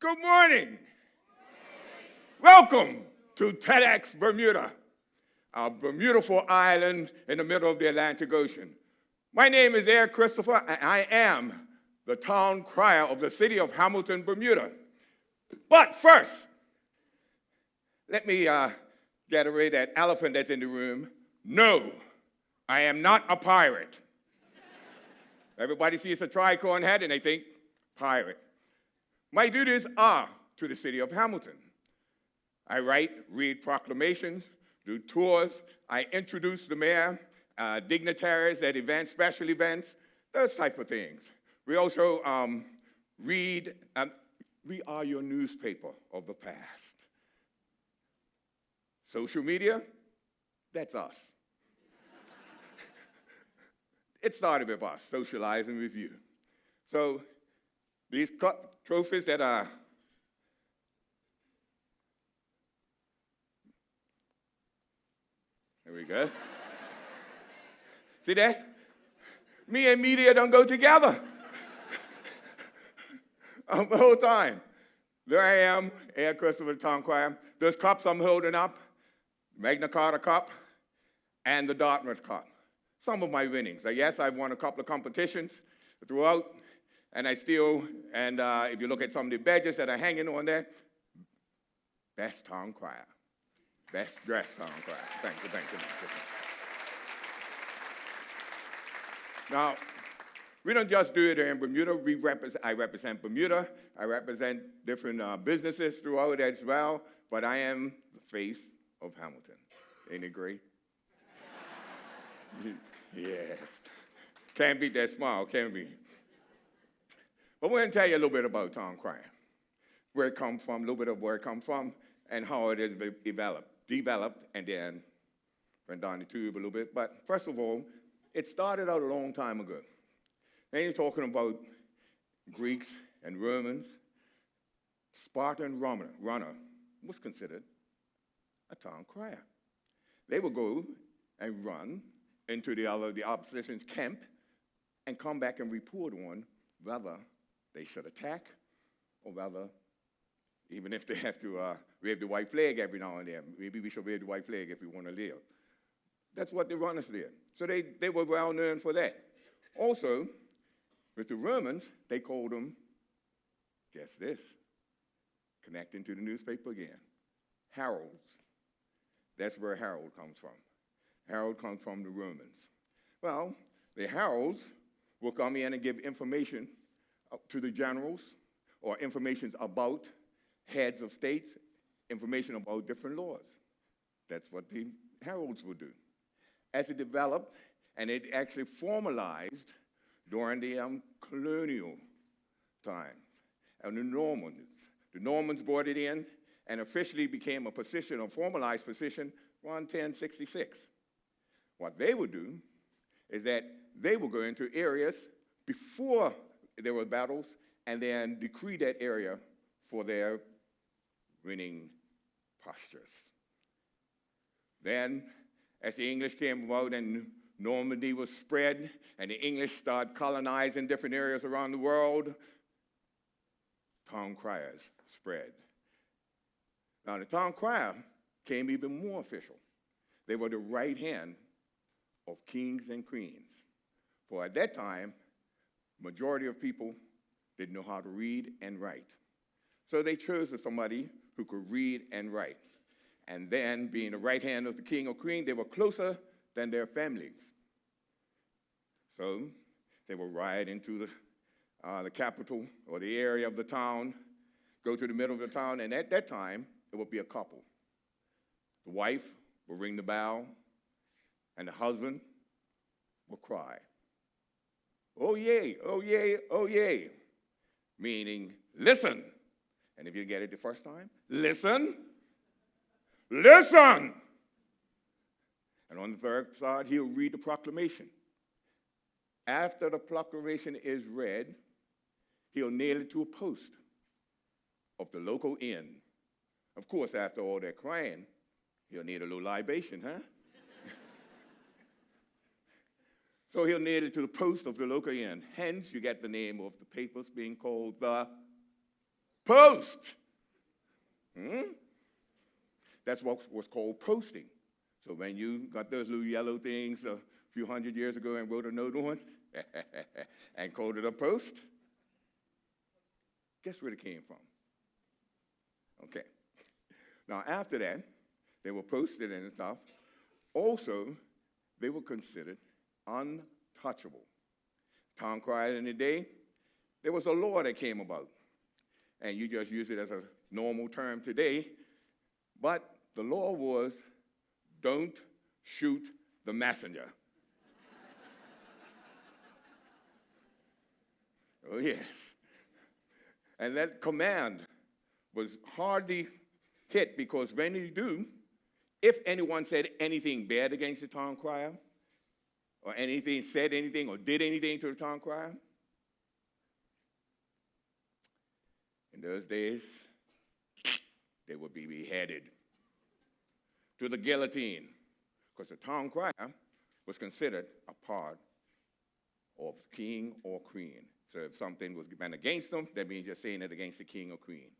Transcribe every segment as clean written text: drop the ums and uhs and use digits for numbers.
Good morning. Welcome to TEDxBermuda, our beautiful island in the middle of the Atlantic Ocean. My name is Christopher, and I am the town crier of the city of Hamilton, Bermuda. But first, let me get rid of that elephant that's in the room. No, I am not a pirate. Everybody sees a tricorn hat and they think, pirate. My duties are to the city of Hamilton. I write, read proclamations, do tours, I introduce the mayor, dignitaries at events, special events, those type of things. We also read, we are your newspaper of the past. Social media, that's us. It started with us, socializing with you. So these trophies that are there we go. See that? Me and media don't go together. The whole time. There I am, Christopher, the Town Crier. Those cups I'm holding up, Magna Carta Cup and the Dartmouth Cup. Some of my winnings. Yes, I've won a couple of competitions throughout, and I still, and if you look at some of the badges that are hanging on there, best town crier, best dressed town crier. Thank you, thank you, thank you. Now, we don't just do it here in Bermuda. I represent Bermuda. I represent different businesses throughout as well, but I am the face of Hamilton. Ain't it great? Yes. Can't beat that smile, can we? But we're going to tell you a little bit about Town Crier, where it comes from, a little bit of where it comes from, and how it is developed, and then went down the tube a little bit. But first of all, it started out a long time ago. Then you're talking about Greeks and Romans. Spartan runner was considered a town crier. They would go and run into the opposition's camp and come back and report on whether they should attack or whether, even if they have to wave the white flag every now and then, maybe we should wave the white flag if we want to live. That's what the runners did. So they were well known for that. Also, with the Romans, they called them, guess this, connecting to the newspaper again, heralds. That's where herald comes from. Herald comes from the Romans. Well, the heralds will come in and give information to the generals, or information about heads of states, information about different laws. That's what the heralds would do. As it developed, and it actually formalized during the colonial times, and the Normans brought it in and officially became a position, a formalized position, around 1066. What they would do is that they would go into areas before there were battles and then decree that area for their winning postures. Then, as the English came about and Normandy was spread and the English started colonizing different areas around the world, town criers spread. Now, the town crier became even more official. They were the right hand of kings and queens. For at that time, majority of people didn't know how to read and write. So they chose somebody who could read and write. And then, being the right hand of the king or queen, they were closer than their families. So they would ride into the capital or the area of the town, go to the middle of the town, and at that time, it would be a couple. The wife would ring the bell, and the husband will cry. Oh, yay, oh, yay, oh, yay. Meaning, listen. And if you get it the first time, listen, listen. And on the third side, he'll read the proclamation. After the proclamation is read, he'll nail it to a post of the local inn. Of course, after all that crying, he'll need a little libation, huh? So he'll nail it to the post of the local inn. Hence, you get the name of the papers being called the Post. That's what was called posting. So when you got those little yellow things a few hundred years ago and wrote a note on and called it a post, guess where it came from? Okay. Now, after that, they were posted and stuff. Also, they were considered untouchable. Town crier in the day, there was a law that came about. And you just use it as a normal term today. But the law was, don't shoot the messenger. Oh, yes. And that command was hardly hit because when you do, if anyone said anything bad against the town crier, or said anything or did anything to the town crier, in those days, they would be beheaded to the guillotine, because the town crier was considered a part of king or queen. So if something was meant against them, that means you're saying it against the king or queen.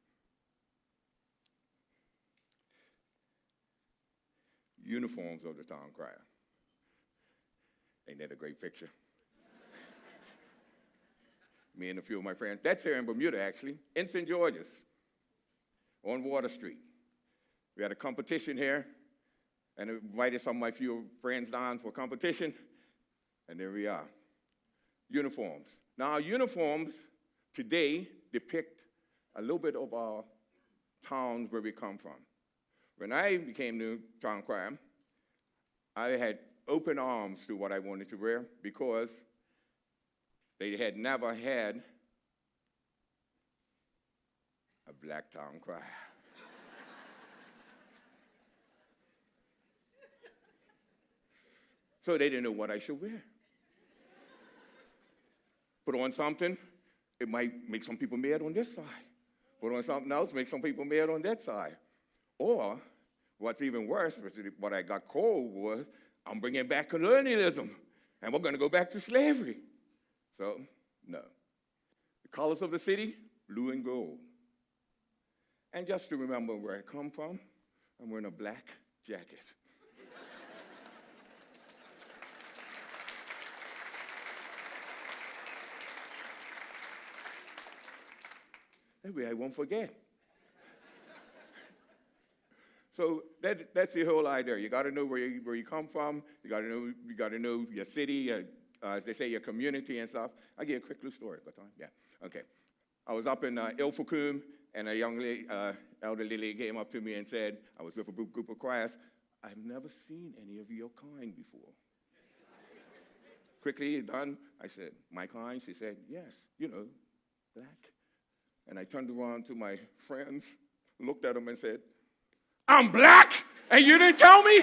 Uniforms of the town crier. Ain't that a great picture? Me and a few of my friends. That's here in Bermuda, actually, in St. George's, on Water Street. We had a competition here, and I invited some of my few friends down for a competition, and there we are. Uniforms. Now, uniforms today depict a little bit of our towns where we come from. When I became the town crier, I had open arms to what I wanted to wear because they had never had a black town crier. So they didn't know what I should wear. Put on something, it might make some people mad on this side. Put on something else, make some people mad on that side. Or, what's even worse, what I got called was, I'm bringing back colonialism, and we're going to go back to slavery. So, no. The colors of the city, blue and gold. And just to remember where I come from, I'm wearing a black jacket. That way I won't forget. So that's the whole idea. You got to know where you come from. You got to know your city, as they say, your community and stuff. I'll give you a quick little story. Got time? Yeah. Okay. I was up in Ilfracombe, and a young lady, elderly lady came up to me and said, I was with a group of criers, I've never seen any of your kind before. Quickly done. I said, my kind? She said, yes, black. And I turned around to my friends, looked at them and said, I'm black, and you didn't tell me?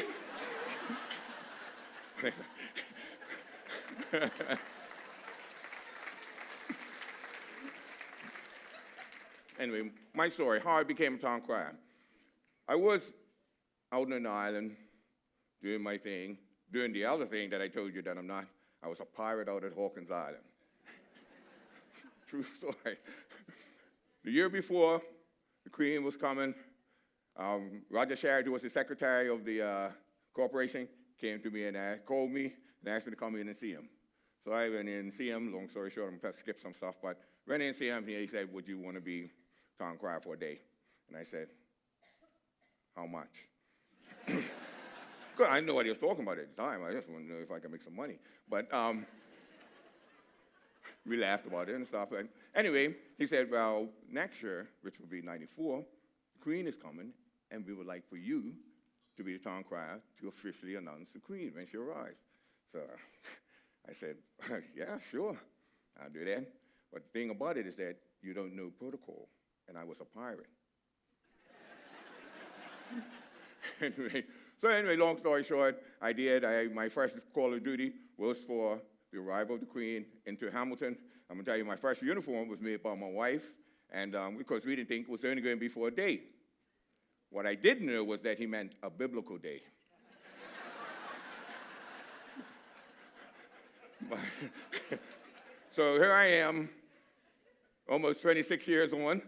Anyway, my story, how I became a town crier. I was out on the island doing my thing, doing the other thing that I told you that I'm not. I was a pirate out at Hawkins Island. True story. The year before, the Queen was coming. Roger Sharrett, who was the secretary of the corporation, came to me and called me and asked me to come in and see him. So I went in and see him. Long story short, I'm going to skip some stuff, but went in and see him, and he said, would you want to be town crier for a day? And I said, how much? Good, I didn't know what he was talking about at the time. I just wanted to know if I could make some money. But we laughed about it and stuff. And anyway, he said, well, next year, which will be 94, the Queen is coming, and we would like for you to be the town crier to officially announce the Queen when she arrives. So I said, yeah, sure, I'll do that. But the thing about it is that you don't know protocol, and I was a pirate. Anyway, long story short, I did. My first call of duty was for the arrival of the Queen into Hamilton. I'm going to tell you, my first uniform was made by my wife, and because we didn't think it was only going to be for a day. What I didn't know was that he meant a biblical day. So here I am, almost 26 years on,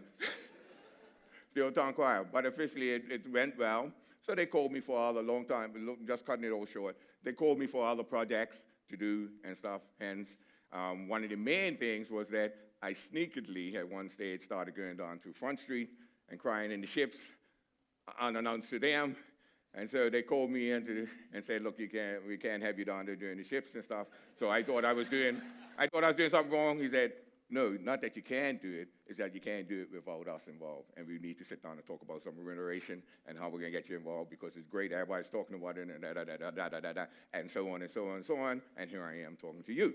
still Town Crier. But officially, it went well. So they called me for all a long time, just cutting it all short. They called me for other projects to do and stuff. Hence, one of the main things was that I sneakily, at one stage, started going down to Front Street and crying in the ships, unannounced to them. And so they called me in and said, look, we can't have you down there doing the ships and stuff. So I thought I was doing something wrong. He said, no, not that you can't do it, it's that you can't do it without us involved. And we need to sit down and talk about some remuneration and how we're going to get you involved, because it's great, everybody's talking about it, and and so on and so on and so on. And here I am talking to you.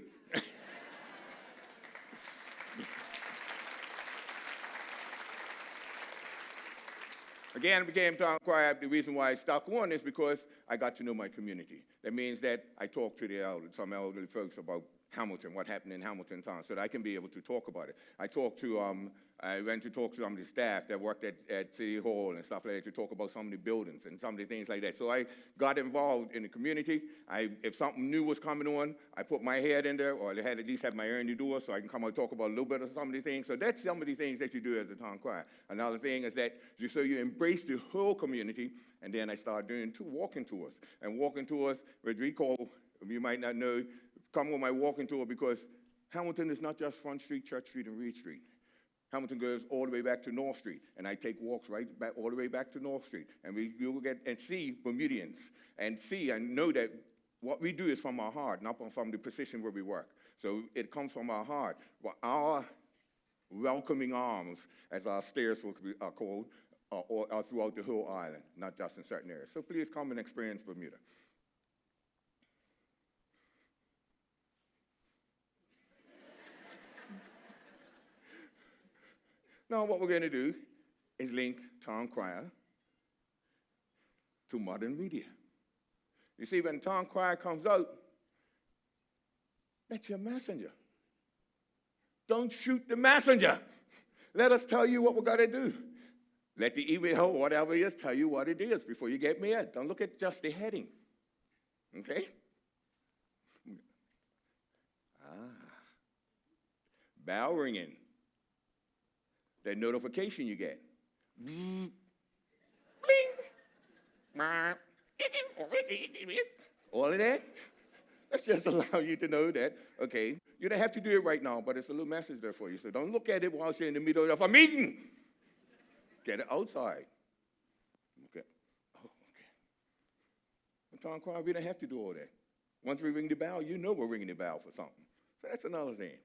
Again, I became Town Crier. The reason why I stuck on is because I got to know my community. That means that I talked to some elderly folks about Hamilton, what happened in Hamilton town, so that I can be able to talk about it. I went to talk to some of the staff that worked at City Hall and stuff like that to talk about some of the buildings and some of the things like that. So I got involved in the community. If something new was coming on, I put my head in there, or I had at least have my ear in the door so I can come and talk about a little bit of some of the things. So that's some of the things that you do as a Town Crier. Another thing is that you embrace the whole community, and then I started doing 2 walking tours. And walking tours, which we call, you might not know, come on my walking tour, because Hamilton is not just Front Street, Church Street, and Reed Street. Hamilton goes all the way back to North Street, and I take walks right back all the way back to North Street, and we will get and see Bermudians, and see and know that what we do is from our heart, not from the position where we work. So it comes from our heart. Well, our welcoming arms, as our stairs are called, are throughout the whole island, not just in certain areas. So please come and experience Bermuda. Now, what we're going to do is link Town Crier to modern media. You see, when Town Crier comes out, that's your messenger. Don't shoot the messenger. Let us tell you what we're going to do. Let the email or whatever it is tell you what it is before you get mad. Don't look at just the heading. Okay? Bell ringing. That notification you get. Bzzz. Bling. All of that. That's just allow you to know that, okay, you don't have to do it right now, but it's a little message there for you. So don't look at it while you're in the middle of a meeting. Get it outside. Okay. Oh, okay. In Town Crier, we don't have to do all that. Once we ring the bell, you know we're ringing the bell for something. So that's another thing.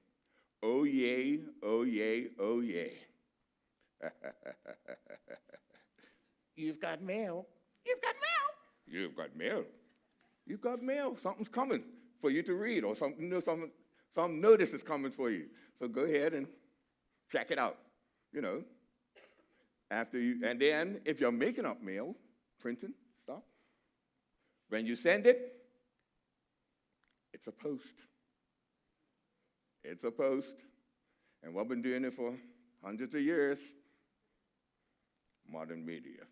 Oh, yay, oh, yay, oh, yay. You've got mail. You've got mail. You've got mail. You've got mail. Something's coming for you to read, or some notice is coming for you. So go ahead and check it out. You know. And then if you're making up mail, printing stuff, when you send it, it's a post. It's a post. And we've been doing it for hundreds of years. Modern media.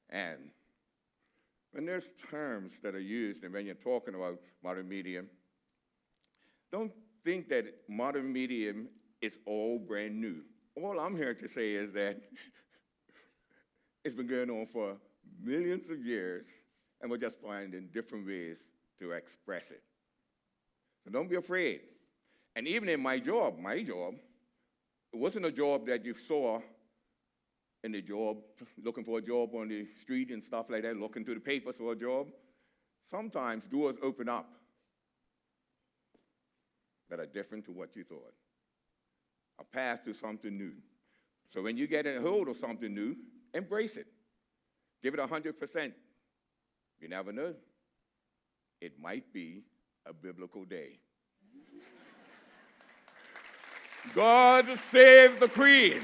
And when there's terms that are used, and when you're talking about modern media, don't think that modern media is all brand new. All I'm here to say is that it's been going on for millions of years, and we're just finding different ways to express it. So don't be afraid. And even in my job, it wasn't a job that you saw in the job, looking for a job on the street and stuff like that, looking through the papers for a job. Sometimes doors open up that are different to what you thought. A path to something new. So when you get a hold of something new, embrace it. Give it 100%. You never know. It might be a biblical day. God save the Queen.